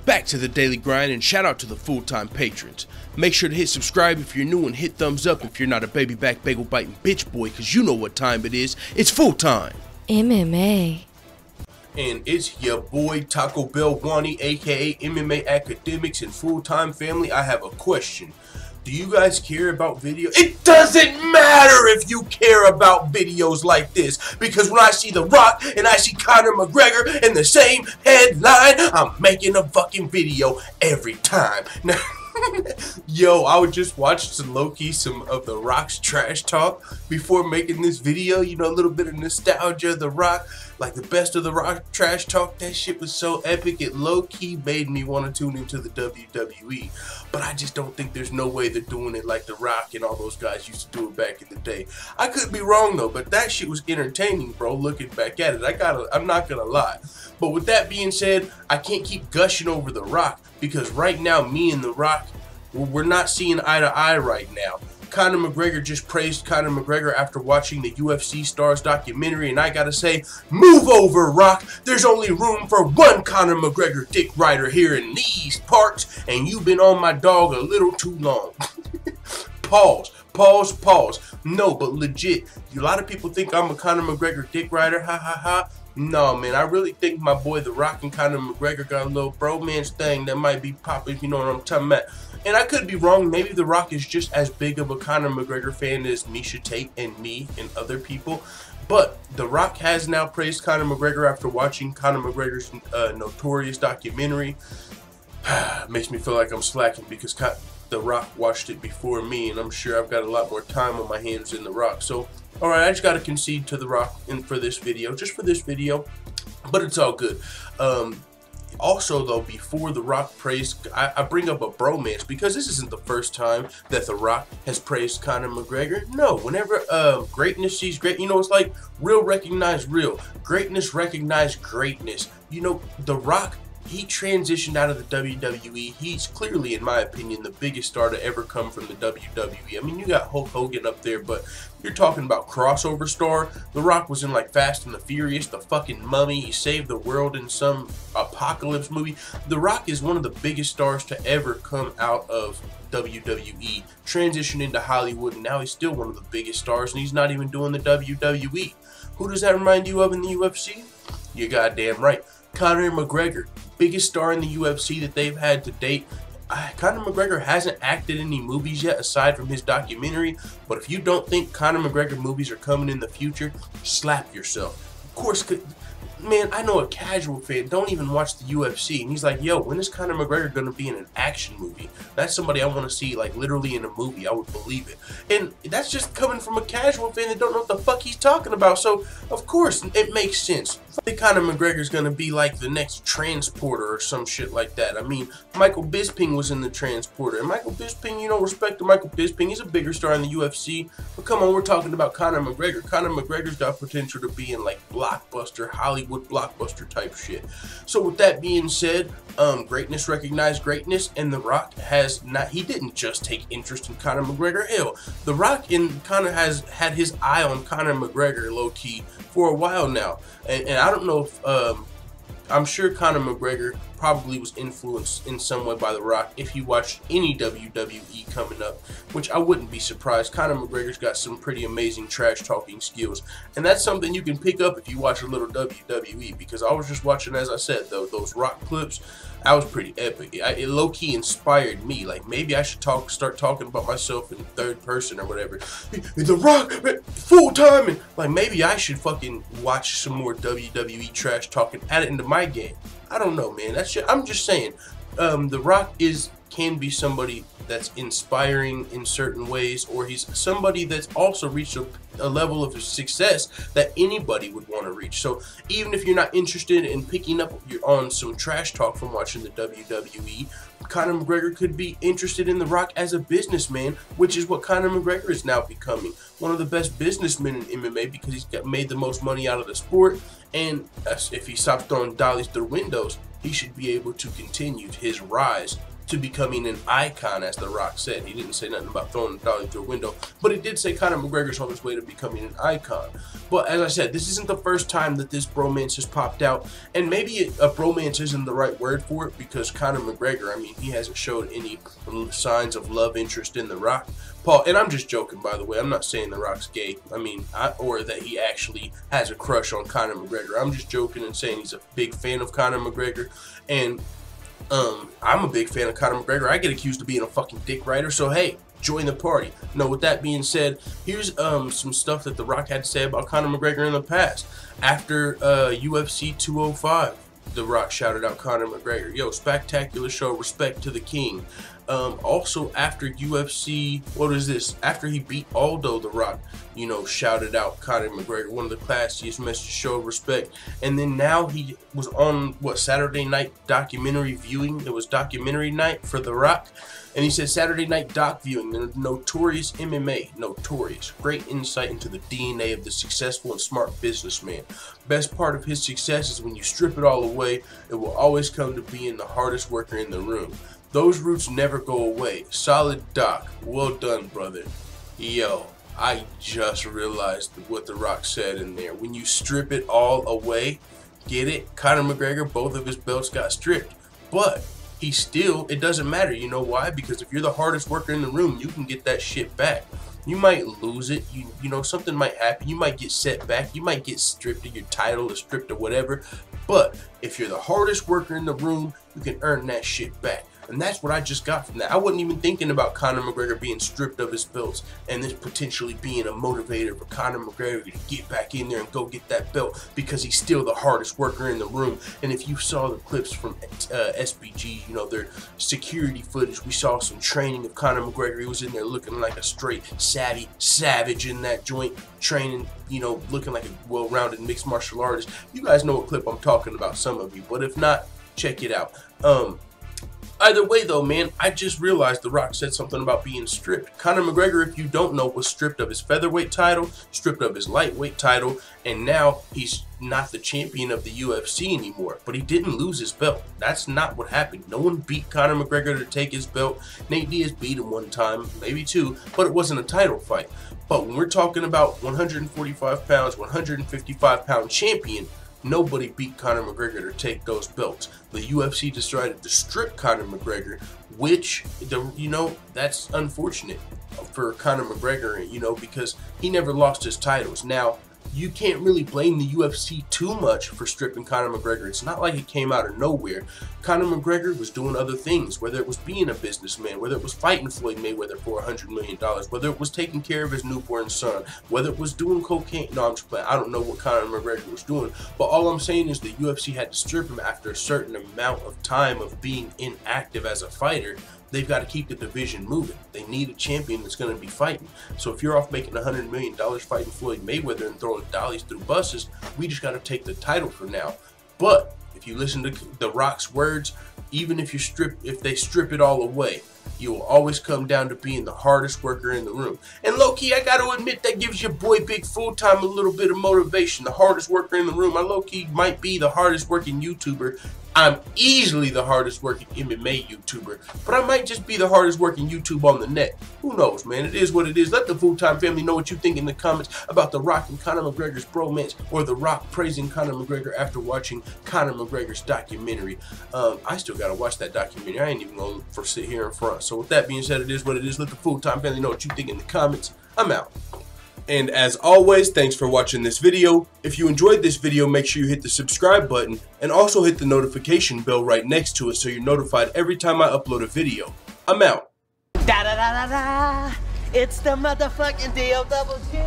Back to the daily grind, and shout out to the full-time patrons. Make sure to hit subscribe if you're new and hit thumbs up if you're not a baby back bagel biting bitch boy, cause you know what time it is. It's full time. MMA. And it's your boy Taco Bell Wani, aka MMA Academics and Full-Time Family. I have a question. Do you guys care about video? It doesn't matter if you care about videos like this, because when I see The Rock and I see Conor McGregor in the same headline, I'm making a fucking video every time. Now, yo, I would just watch some of The Rock's trash talk before making this video. You know, a little bit of nostalgia of The Rock, like the best of The Rock trash talk. That shit was so epic, it low-key made me want to tune into the WWE. But I just don't think there's no way they're doing it like The Rock and all those guys used to do it back in the day. I could be wrong though, but that shit was entertaining, bro, looking back at it. I'm not gonna lie. But with that being said, I can't keep gushing over The Rock, because right now, me and The Rock, we're not seeing eye to eye right now. Conor McGregor just praised Conor McGregor after watching the UFC Stars documentary, and I gotta say, move over, Rock. There's only room for one Conor McGregor dick rider here in these parts, and you've been on my dog a little too long. Pause. No, but legit, a lot of people think I'm a Conor McGregor dick rider, ha ha ha. No, man, I really think my boy The Rock and Conor McGregor got a little bromance thing that might be popping, if you know what I'm talking about. And I could be wrong. Maybe The Rock is just as big of a Conor McGregor fan as Misha Tate and me and other people. But The Rock has now praised Conor McGregor after watching Conor McGregor's Notorious documentary. Makes me feel like I'm slacking because The Rock watched it before me, and I'm sure I've got a lot more time on my hands than The Rock. So, alright, I just got to concede to The Rock for this video, just for this video, but it's all good. Also, though, before The Rock praised, I bring up a bromance because this isn't the first time that The Rock has praised Conor McGregor. No, whenever greatness sees great, you know, it's like real recognize real. Greatness recognize greatness. You know, The Rock, he transitioned out of the WWE. He's clearly, in my opinion, the biggest star to ever come from the WWE. I mean, you got Hulk Hogan up there, but you're talking about crossover star. The Rock was in like Fast and the Furious, The fucking Mummy. He saved the world in some apocalypse movie. The Rock is one of the biggest stars to ever come out of WWE, transitioned into Hollywood, and now he's still one of the biggest stars, and he's not even doing the WWE. Who does that remind you of in the UFC? You're goddamn right. Conor McGregor, biggest star in the UFC that they've had to date. Conor McGregor hasn't acted in any movies yet aside from his documentary, but if you don't think Conor McGregor movies are coming in the future, slap yourself. Of course, man, I know a casual fan don't even watch the UFC, and he's like, yo, when is Conor McGregor gonna be in an action movie? That's somebody I want to see, like, literally in a movie. I would believe it. And that's just coming from a casual fan that don't know what the fuck he's talking about. So of course it makes sense. I think Conor McGregor's gonna be like the next Transporter or some shit like that. I mean, Michael Bisping was in the Transporter, and Michael Bisping, you know, respect to Michael Bisping, he's a bigger star in the UFC. But come on, we're talking about Conor McGregor. Conor McGregor's got potential to be in like blockbuster, Hollywood blockbuster type shit. So with that being said, greatness recognized greatness, and The Rock has not, he didn't just take interest in Conor McGregor. Hell, The Rock and Conor has had his eye on Conor McGregor low-key for a while now. And I don't know if, I'm sure Conor McGregor probably was influenced in some way by The Rock if he watched any WWE coming up, which I wouldn't be surprised. Conor McGregor's got some pretty amazing trash talking skills, and that's something you can pick up if you watch a little WWE, because I was just watching, as I said, though, those Rock clips. That was pretty epic. It low-key inspired me. Like, maybe I should start talking about myself in third person or whatever. The Rock, full time, and like maybe I should fucking watch some more WWE trash talking, add it into my game. I don't know, man. That's just, I'm just saying. The Rock can be somebody that's inspiring in certain ways, or he's somebody that's also reached a level of success that anybody would want to reach. So even if you're not interested in picking up on some trash talk from watching the WWE, Conor McGregor could be interested in The Rock as a businessman, which is what Conor McGregor is now becoming. One of the best businessmen in MMA, because he's made the most money out of the sport, and if he stops throwing dollies through windows, he should be able to continue his rise to becoming an icon, as The Rock said. He didn't say nothing about throwing a dolly through a window, but he did say Conor McGregor's on his way to becoming an icon. But as I said, this isn't the first time that this bromance has popped out, and maybe a bromance isn't the right word for it, because Conor McGregor, I mean, he hasn't showed any signs of love interest in The Rock. Paul, and I'm just joking, by the way. I'm not saying The Rock's gay. I mean, or that he actually has a crush on Conor McGregor. I'm just joking and saying he's a big fan of Conor McGregor, and I'm a big fan of Conor McGregor. I get accused of being a fucking dick rider, so hey, join the party. Now, with that being said, here's some stuff that The Rock had to say about Conor McGregor in the past. After UFC 205, The Rock shouted out Conor McGregor. Yo, spectacular show, respect to the king. Also, after UFC, what is this? After he beat Aldo, The Rock, you know, shouted out Conor McGregor, one of the classiest messages, show of respect. And then now he was on, what, Saturday night documentary viewing? It was documentary night for The Rock. And he said, Saturday night doc viewing, the Notorious MMA, Notorious. Great insight into the DNA of the successful and smart businessman. Best part of his success is when you strip it all away, it will always come to being the hardest worker in the room. Those roots never go away. Solid doc. Well done, brother. Yo, I just realized what The Rock said in there. When you strip it all away, get it? Conor McGregor, both of his belts got stripped. But he still, it doesn't matter. You know why? Because if you're the hardest worker in the room, you can get that shit back. You might lose it. You know, something might happen. You might get set back. You might get stripped of your title or stripped of whatever. But if you're the hardest worker in the room, you can earn that shit back. And that's what I just got from that. I wasn't even thinking about Conor McGregor being stripped of his belts and this potentially being a motivator for Conor McGregor to get back in there and go get that belt, because he's still the hardest worker in the room. And if you saw the clips from SBG, you know, their security footage, we saw some training of Conor McGregor. He was in there looking like a straight savvy savage in that joint, training, you know, looking like a well-rounded mixed martial artist. You guys know what clip I'm talking about, some of you, but if not, check it out. Either way, though, man, I just realized The Rock said something about being stripped. Conor McGregor, if you don't know, was stripped of his featherweight title, stripped of his lightweight title, and now he's not the champion of the UFC anymore. But he didn't lose his belt. That's not what happened. No one beat Conor McGregor to take his belt. Nate Diaz beat him one time, maybe two, but it wasn't a title fight. But when we're talking about 145 pounds, 155 pound champion, nobody beat Conor McGregor to take those belts. The UFC decided to strip Conor McGregor, which, you know, that's unfortunate for Conor McGregor, you know, because he never lost his titles. Now, you can't really blame the UFC too much for stripping Conor McGregor. It's not like it came out of nowhere. Conor McGregor was doing other things, whether it was being a businessman, whether it was fighting Floyd Mayweather for $100 million, whether it was taking care of his newborn son, whether it was doing cocaine. No, I'm just playing. I don't know what Conor McGregor was doing, but all I'm saying is the UFC had to strip him after a certain amount of time of being inactive as a fighter. They've got to keep the division moving. They need a champion that's going to be fighting. So if you're off making $100 million fighting Floyd Mayweather and throwing dollies through buses, we just got to take the title for now. But if you listen to The Rock's words, even if they strip it all away, you will always come down to being the hardest worker in the room. And low-key, I got to admit, that gives your boy Big Full-Time a little bit of motivation. The hardest worker in the room. I low-key might be the hardest working YouTuber. I'm easily the hardest working MMA YouTuber, but I might just be the hardest working YouTube on the net. Who knows, man? It is what it is. Let the Full-Time family know what you think in the comments about The Rock and Conor McGregor's bromance, or The Rock praising Conor McGregor after watching Conor McGregor's documentary. I still got to watch that documentary. I ain't even going to sit here in front. So with that being said, it is what it is. Let the Full-Time family know what you think in the comments. I'm out. And as always, thanks for watching this video. If you enjoyed this video, make sure you hit the subscribe button and also hit the notification bell right next to it so you're notified every time I upload a video. I'm out. Da da da da da. It's the motherfucking D-O-double-G.